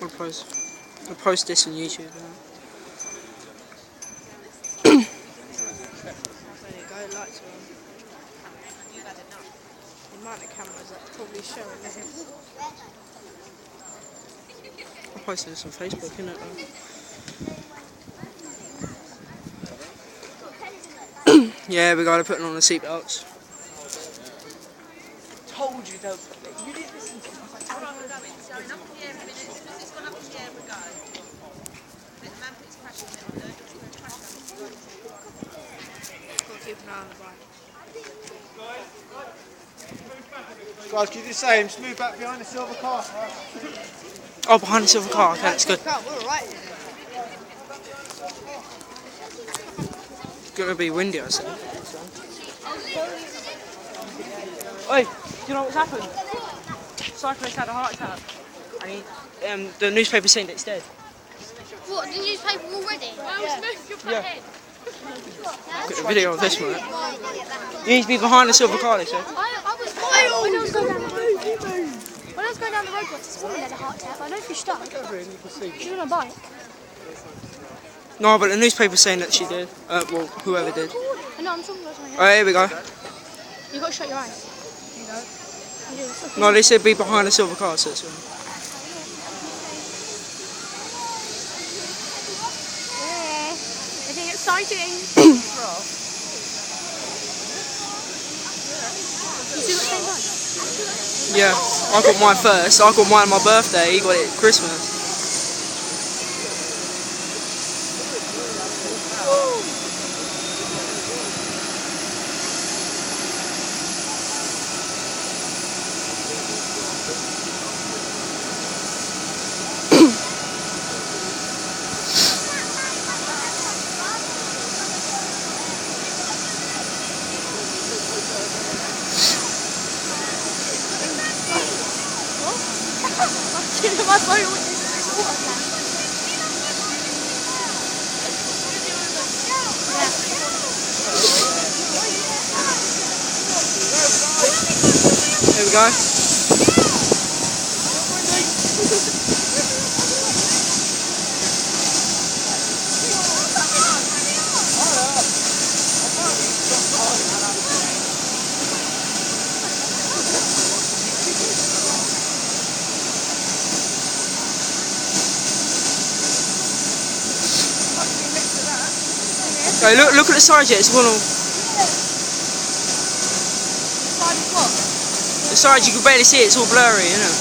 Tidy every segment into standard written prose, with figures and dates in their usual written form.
I'll post this on YouTube. There you go, lights are on. The amount of cameras that probably showing this. I'll post this on Facebook, innit? Yeah, we gotta put on the seatbelts. Told you don't. You didn't listen to me. It's going up in the air in a minute. As soon as it's gone up in the air, we go. The man puts crashing it on there. It's going to crash down. Got to keep an eye on the bike. Guys, can you just say, just move back behind the silver car. Oh, behind the silver car. Okay, that's good. We're alright. It's gonna be windy, I said. Oi, do you know what's happened? Cyclist had a heart attack. And the newspaper's saying that it's dead. What, the newspaper already? Yeah. Got a video of this one. You need to be behind the silver car, they said. When I was going down the road once, this woman had a heart attack. I know if you stuck. She was on a bike. No, but the newspaper's saying that she did. Well, whoever did. I know, I'm talking about something. Alright, here we go. You got to shut your eyes. No, they said be behind the silver car, so it's Yeah, I think it's exciting. You see what's going on? yeah, I got mine first. I got mine on my birthday. He got it at Christmas. My phone is water tank. Here we go. Okay, look at the side yet. It's one of the side you can barely see it. It's all blurry, isn't it?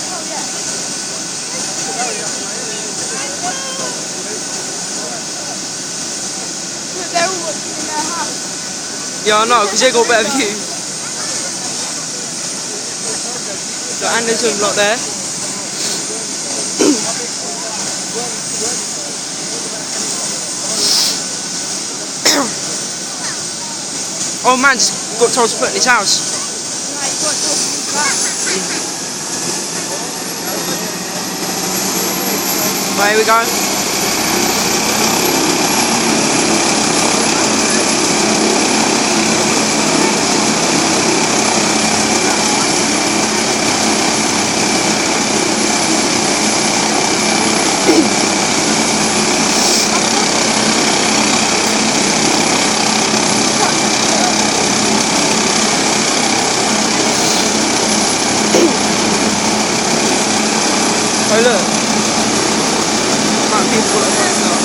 They're all watching in their house. Yeah, I know, because they got a better view. So Anderson lot there. Oh man, just got told to put in his house. Right, here we go. Oh look, amount of people that are up.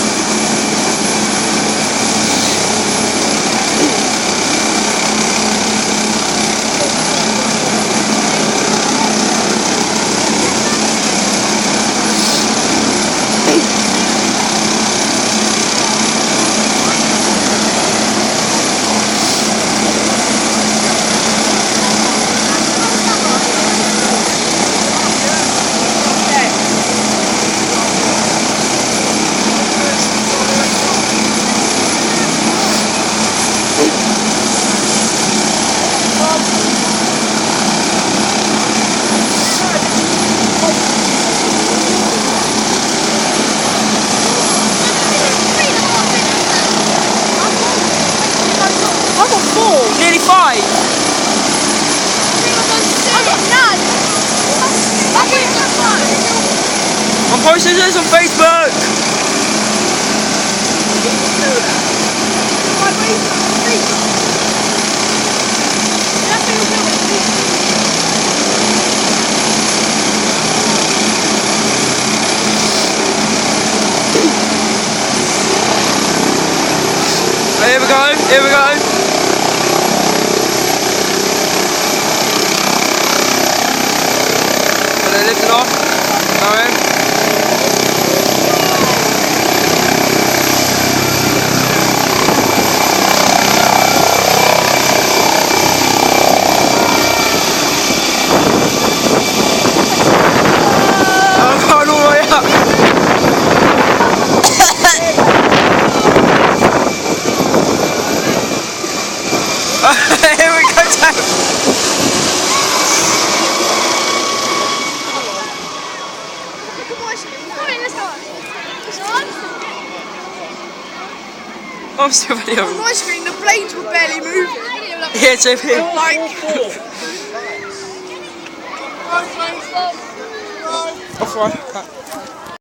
I'm posting this on Facebook! Here we go, here we go. And then lift it off. Going. I'm going all the way up. Here we go down. I'm still videoing. On my screen, the blades were barely moving. Yeah, JP. Like, Off right.